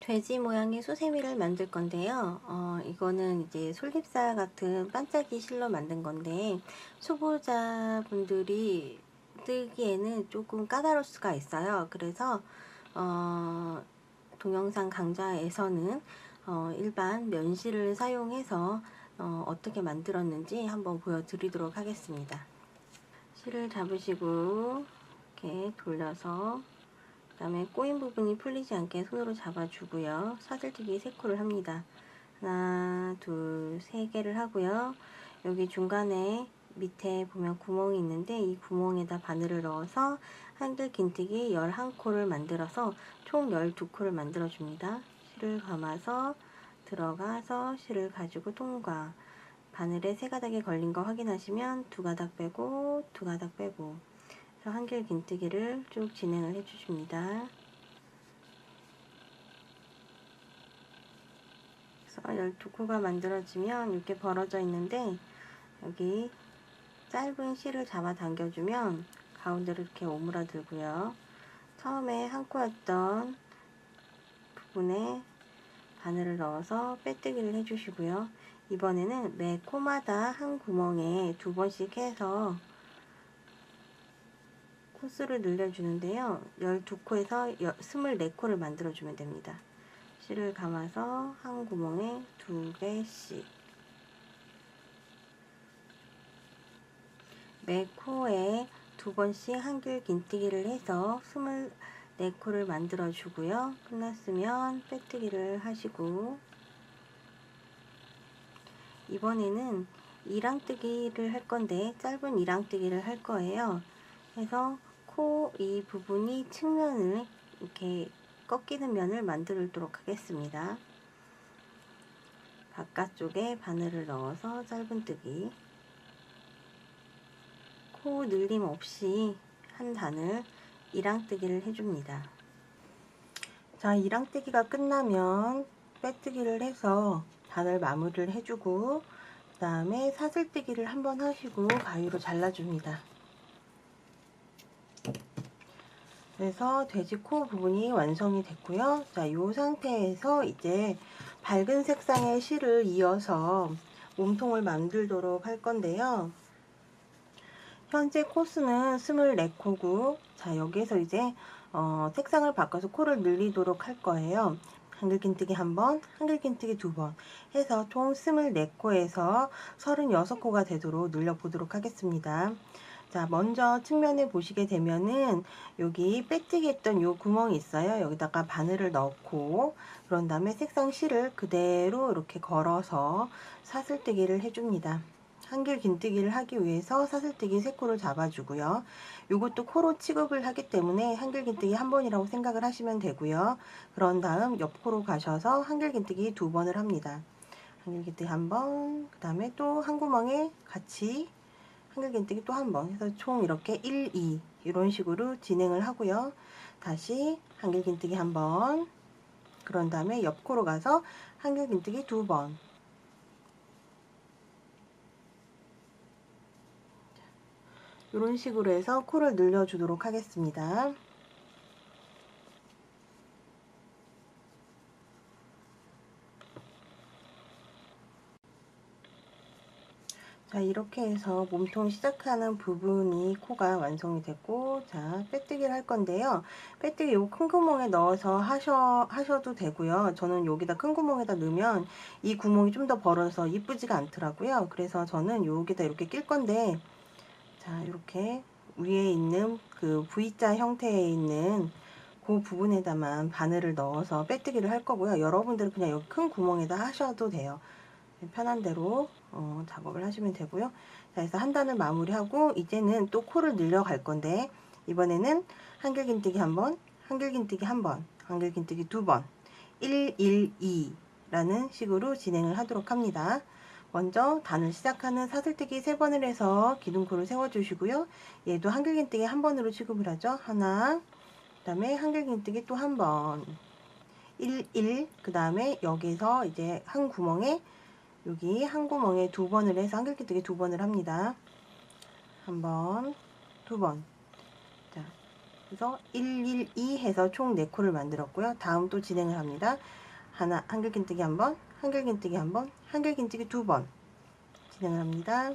돼지 모양의 수세미를 만들 건데요. 이거는 이제 솔잎살 같은 반짝이 실로 만든 건데, 초보자분들이 뜨기에는 조금 까다로울 수가 있어요. 그래서 동영상 강좌에서는 일반 면실을 사용해서 어떻게 만들었는지 한번 보여드리도록 하겠습니다. 실을 잡으시고 이렇게 돌려서, 그 다음에 꼬인 부분이 풀리지 않게 손으로 잡아주고요. 사슬뜨기 3코를 합니다. 하나, 둘, 3개를 하고요. 여기 중간에 밑에 보면 구멍이 있는데, 이 구멍에다 바늘을 넣어서 한글 긴뜨기 11코를 만들어서 총 12코를 만들어 줍니다. 실을 감아서 들어가서 실을 가지고 통과. 바늘에 3가닥이 걸린 거 확인하시면 2가닥 빼고 2가닥 빼고, 한길 긴뜨기를 쭉 진행을 해주십니다. 그래서 12코가 만들어지면 이렇게 벌어져 있는데, 여기 짧은 실을 잡아 당겨주면 가운데로 이렇게 오므라들고요. 처음에 한 코였던 부분에 바늘을 넣어서 빼뜨기를 해주시고요. 이번에는 매 코마다 한 구멍에 2번씩 해서 코스를 늘려주는데요. 12코에서 24코를 만들어주면 됩니다. 실을 감아서 한 구멍에 2개씩, 매 코에 2번씩 한길 긴뜨기를 해서 24코를 만들어 주고요. 끝났으면 빼뜨기를 하시고, 이번에는 이랑뜨기를 할 건데 짧은 이랑뜨기를 할 거예요. 그래서 코 이 부분이 측면을 이렇게 꺾이는 면을 만들도록 하겠습니다. 바깥쪽에 바늘을 넣어서 짧은뜨기, 코 늘림 없이 한 단을 이랑뜨기를 해줍니다. 자, 이랑뜨기가 끝나면 빼뜨기를 해서 단을 마무리를 해주고, 그 다음에 사슬뜨기를 한번 하시고 가위로 잘라줍니다. 그래서 돼지 코 부분이 완성이 됐고요. 자, 이 상태에서 이제 밝은 색상의 실을 이어서 몸통을 만들도록 할 건데요. 현재 코스는 24코고, 자, 여기에서 이제 색상을 바꿔서 코를 늘리도록 할 거예요. 한글 긴뜨기 1번, 한글 긴뜨기 2번 해서 총 24코에서 36코가 되도록 늘려보도록 하겠습니다. 자, 먼저 측면에 보시게 되면은 여기 빼뜨기 했던 요 구멍이 있어요. 여기다가 바늘을 넣고, 그런 다음에 색상 실을 그대로 이렇게 걸어서 사슬뜨기를 해줍니다. 한길 긴뜨기를 하기 위해서 사슬뜨기 3코를 잡아주고요. 요것도 코로 취급을 하기 때문에 한길 긴뜨기 1번이라고 생각을 하시면 되고요. 그런 다음 옆 코로 가셔서 한길 긴뜨기 2번을 합니다. 한길 긴뜨기 1번, 그 다음에 또 한 구멍에 같이 한글 긴뜨기 또 1번 해서 총 이렇게 1, 2 이런 식으로 진행을 하고요. 다시 한글 긴뜨기 1번, 그런 다음에 옆 코로 가서 한글 긴뜨기 2번, 이런 식으로 해서 코를 늘려주도록 하겠습니다. 자, 이렇게 해서 몸통 시작하는 부분이 코가 완성이 됐고, 자, 빼뜨기를 할 건데요. 빼뜨기 요 큰 구멍에 넣어서 하셔도 되고요. 저는 여기다 큰 구멍에다 넣으면 이 구멍이 좀 더 벌어서 이쁘지가 않더라고요. 그래서 저는 여기다 이렇게 낄 건데, 자, 이렇게 위에 있는 그 V자 형태에 있는 그 부분에다만 바늘을 넣어서 빼뜨기를 할 거고요. 여러분들은 그냥 여기 큰 구멍에다 하셔도 돼요. 편한 대로 작업을 하시면 되고요. 자, 그래서 한 단을 마무리하고 이제는 또 코를 늘려 갈 건데, 이번에는 한길 긴뜨기 1번, 한길 긴뜨기 1번, 한길 긴뜨기 2번, 1, 1, 2 라는 식으로 진행을 하도록 합니다. 먼저 단을 시작하는 사슬뜨기 3번을 해서 기둥코를 세워 주시고요. 얘도 한길 긴뜨기 1번으로 취급을 하죠. 하나, 그 다음에 한길 긴뜨기 또 1번, 1, 1, 그 다음에 여기서 이제 한 구멍에, 여기 한 구멍에 2번을 해서 한글 긴뜨기 2번을 합니다. 1번, 2번. 자, 그래서 1, 1, 2 해서 총 4코를 만들었고요. 다음 또 진행을 합니다. 하나, 한길긴뜨기 한 번, 한길긴뜨기 한 번, 한길긴뜨기 두 번 진행을 합니다.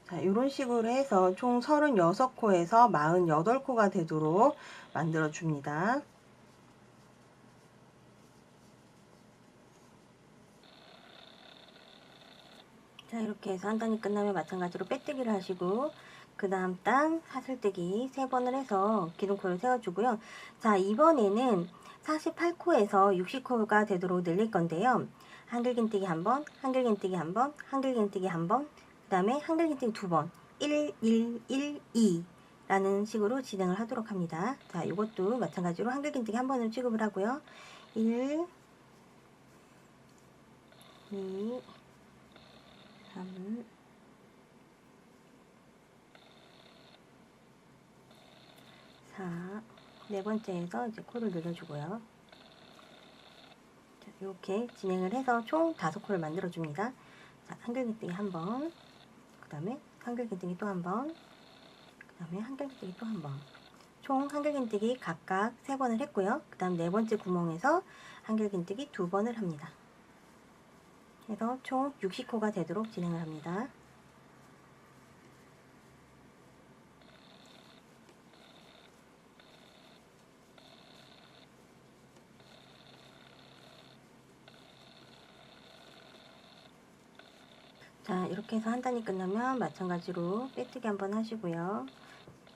자, 이런 식으로 해서 총 36코에서 48코가 되도록 만들어 줍니다. 자, 이렇게 해서 한 단이 끝나면 마찬가지로 빼뜨기를 하시고 그 다음 단 사슬뜨기 3번을 해서 기둥코를 세워주고요. 자, 이번에는 48코에서 60코가 되도록 늘릴 건데요. 한길긴뜨기 한 번, 한길긴뜨기 한 번, 한길긴뜨기 한 번, 그 다음에 한길긴뜨기 두 번, 1, 1, 1, 2 라는 식으로 진행을 하도록 합니다. 자, 이것도 마찬가지로 한길긴뜨기 한 번을 취급을 하고요. 1, 2, 3, 4, 네 번째에서 이제 코를 늘려주고요. 자, 이렇게 진행을 해서 총 5코를 만들어줍니다. 자, 한길긴뜨기 한 번, 그 다음에 한길긴뜨기 또 한 번, 그 다음에 한길긴뜨기 또 한 번. 총 한길긴뜨기 각각 3번을 했고요. 그 다음 네 번째 구멍에서 한길긴뜨기 2번을 합니다. 해서 총 60코가 되도록 진행을 합니다. 자, 이렇게 해서 한 단이 끝나면 마찬가지로 빼뜨기 한번 하시고요.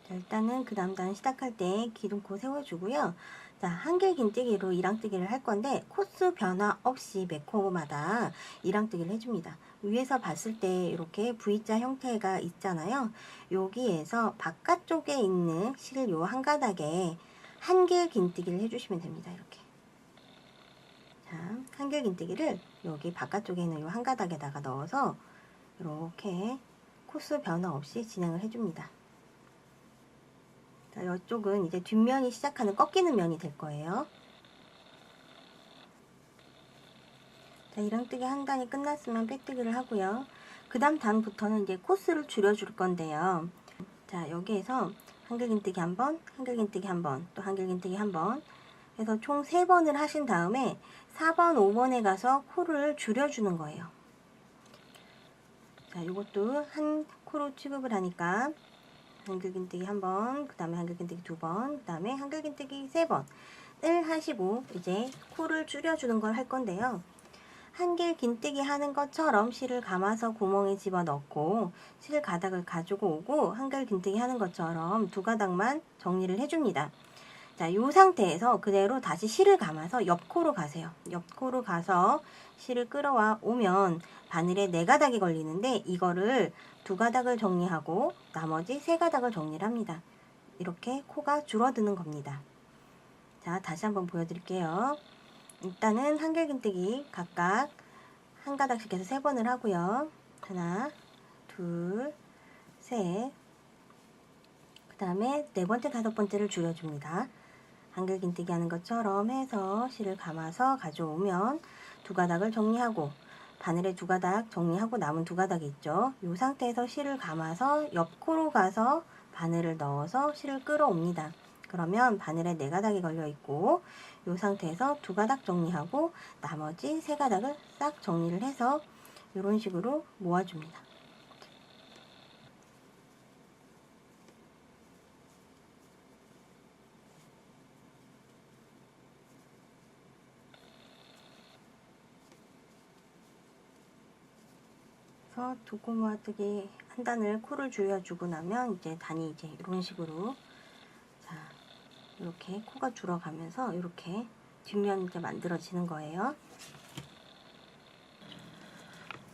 자, 일단은 그 다음 단 시작할 때 기둥코 세워주고요. 자, 한길긴뜨기로 2랑뜨기를 할 건데 코스 변화 없이 매 코마다 2랑뜨기를 해줍니다. 위에서 봤을 때 이렇게 V자 형태가 있잖아요. 여기에서 바깥쪽에 있는 실 요 한 가닥에 한길긴뜨기를 해주시면 됩니다. 이렇게. 자, 한길긴뜨기를 여기 바깥쪽에 있는 요 한 가닥에다가 넣어서 이렇게 코스 변화 없이 진행을 해줍니다. 자, 이쪽은 이제 뒷면이 시작하는 꺾이는 면이 될 거예요. 자, 2랑뜨기 한 단이 끝났으면 빼뜨기를 하고요. 그 다음 단부터는 이제 코스를 줄여줄 건데요. 자, 여기에서 한길긴뜨기 한 번, 한길긴뜨기 한 번, 또 한길긴뜨기 한 번 해서 총 3번을 하신 다음에 4번, 5번에 가서 코를 줄여주는 거예요. 자, 이것도 한 코로 취급을 하니까 한길긴뜨기 한 번, 그 다음에 한길긴뜨기 두 번, 그 다음에 한길긴뜨기 3번을 하시고 이제 코를 줄여주는 걸 할 건데요. 한길긴뜨기 하는 것처럼 실을 감아서 구멍에 집어넣고 실 가닥을 가지고 오고 한길긴뜨기 하는 것처럼 두 가닥만 정리를 해줍니다. 자, 이 상태에서 그대로 다시 실을 감아서 옆코로 가세요. 옆코로 가서 실을 끌어와 오면 바늘에 4가닥이 걸리는데 이거를 2가닥을 정리하고 나머지 3가닥을 정리를 합니다. 이렇게 코가 줄어드는 겁니다. 자, 다시 한번 보여드릴게요. 일단은 한길긴뜨기 각각 한 가닥씩 해서 3번을 하고요. 하나, 둘, 셋. 그 다음에 네 번째, 다섯 번째를 줄여줍니다. 한길긴뜨기 하는 것처럼 해서 실을 감아서 가져오면 2가닥을 정리하고 바늘에 2가닥 정리하고 남은 2가닥이 있죠. 이 상태에서 실을 감아서 옆코로 가서 바늘을 넣어서 실을 끌어옵니다. 그러면 바늘에 4가닥이 걸려 있고 이 상태에서 2가닥 정리하고 나머지 3가닥을 싹 정리를 해서 이런 식으로 모아줍니다. 그래서 두 코 모아뜨기 한 단을 코를 줄여주고 나면 이제 단이 이제 이런 식으로 자 이렇게 코가 줄어가면서 이렇게 뒷면이 이제 만들어지는 거예요.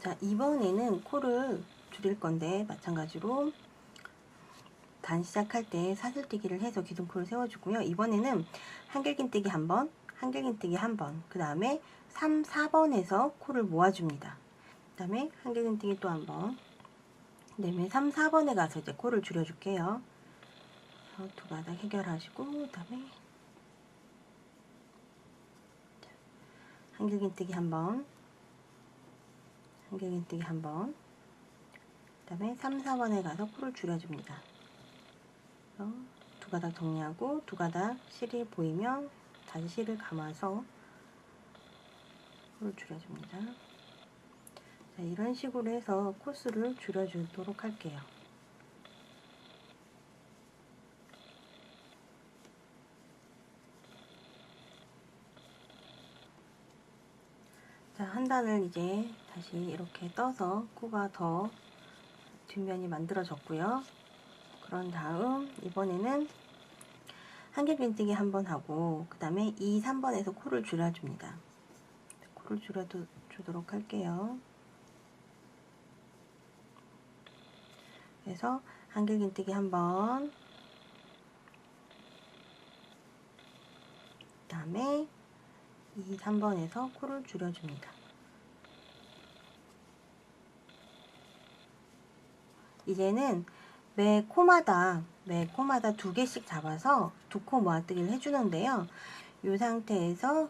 자, 이번에는 코를 줄일 건데 마찬가지로 단 시작할 때 사슬뜨기를 해서 기둥코를 세워주고요. 이번에는 한길긴뜨기 한 번, 한길긴뜨기 한 번, 그 다음에 3, 4번에서 코를 모아줍니다. 그 다음에 한길긴뜨기 또 한 번, 그 다음에 3, 4번에 가서 이제 코를 줄여줄게요. 2가닥 해결하시고, 그 다음에 한길긴뜨기 한 번, 한길긴뜨기 한번, 그 다음에 3, 4번에 가서 코를 줄여줍니다. 두 가닥 정리하고 두 가닥 실이 보이면 다시 실을 감아서 코를 줄여줍니다. 자, 이런 식으로 해서 코스를 줄여주도록 할게요. 자, 한 단을 이제 다시 이렇게 떠서 코가 더 뒷면이 만들어졌고요. 그런 다음 이번에는 한길긴뜨기 한번 하고 그 다음에 2, 3번에서 코를 줄여줍니다. 코를 줄여주도록 할게요. 그래서 한길긴뜨기 한번, 그 다음에 2, 3번에서 코를 줄여줍니다. 이제는 매 코마다 두 개씩 잡아서 두 코 모아뜨기를 해주는데요. 이 상태에서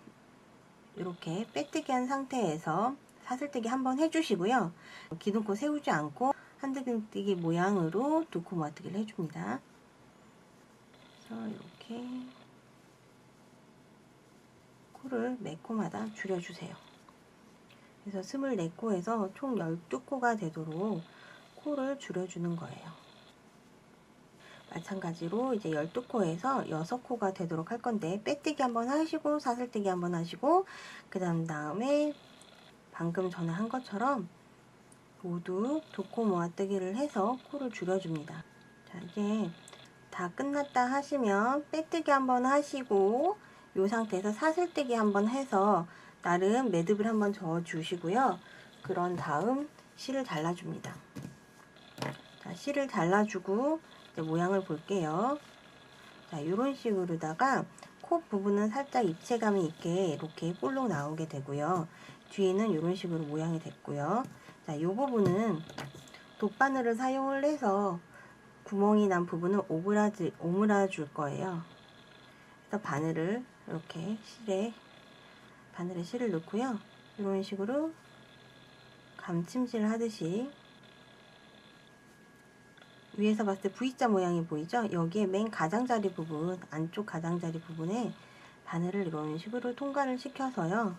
이렇게 빼뜨기 한 상태에서 사슬뜨기 한번 해주시고요. 기둥코 세우지 않고 한길긴뜨기 모양으로 두 코 모아뜨기를 해줍니다. 그래서 이렇게 코를 매 코마다 줄여주세요. 그래서 24코에서 총 12코가 되도록 코를 줄여주는 거예요. 마찬가지로 이제 12코에서 6코가 되도록 할 건데, 빼뜨기 한번 하시고 사슬뜨기 한번 하시고 그 다음에 방금 전에 한 것처럼 모두 두 코 모아뜨기를 해서 코를 줄여줍니다. 자, 이제 다 끝났다 하시면 빼뜨기 한번 하시고 이 상태에서 사슬뜨기 한번 해서 나름 매듭을 한번 저어 주시고요. 그런 다음 실을 잘라줍니다. 자, 실을 잘라주고 이제 모양을 볼게요. 자, 이런 식으로다가 코 부분은 살짝 입체감이 있게 이렇게 볼록 나오게 되고요. 뒤에는 이런 식으로 모양이 됐고요. 자, 이 부분은 돗바늘을 사용을 해서 구멍이 난 부분을 오므라 줄 거예요. 그래서 바늘을 이렇게 바늘에 실을 넣고요. 이런 식으로 감침질 하듯이 위에서 봤을 때 V자 모양이 보이죠? 여기에 맨 가장자리 부분, 안쪽 가장자리 부분에 바늘을 이런 식으로 통과를 시켜서요.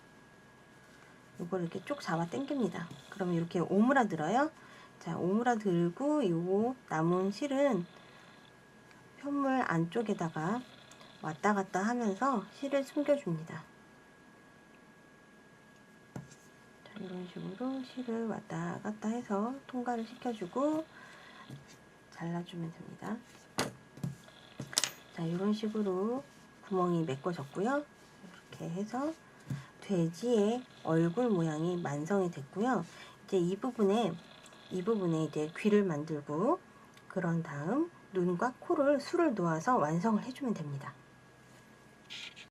이걸 이렇게 쭉 잡아 당깁니다. 그러면 이렇게 오므라들어요. 자, 오므라들고 요 남은 실은 편물 안쪽에다가 왔다 갔다 하면서 실을 숨겨줍니다. 자, 이런 식으로 실을 왔다 갔다 해서 통과를 시켜주고 잘라주면 됩니다. 자, 이런 식으로 구멍이 메꿔졌고요. 이렇게 해서 돼지의 얼굴 모양이 완성이 됐고요. 이제 이 부분에 이제 귀를 만들고 그런 다음 눈과 코를 술을 놓아서 완성을 해주면 됩니다.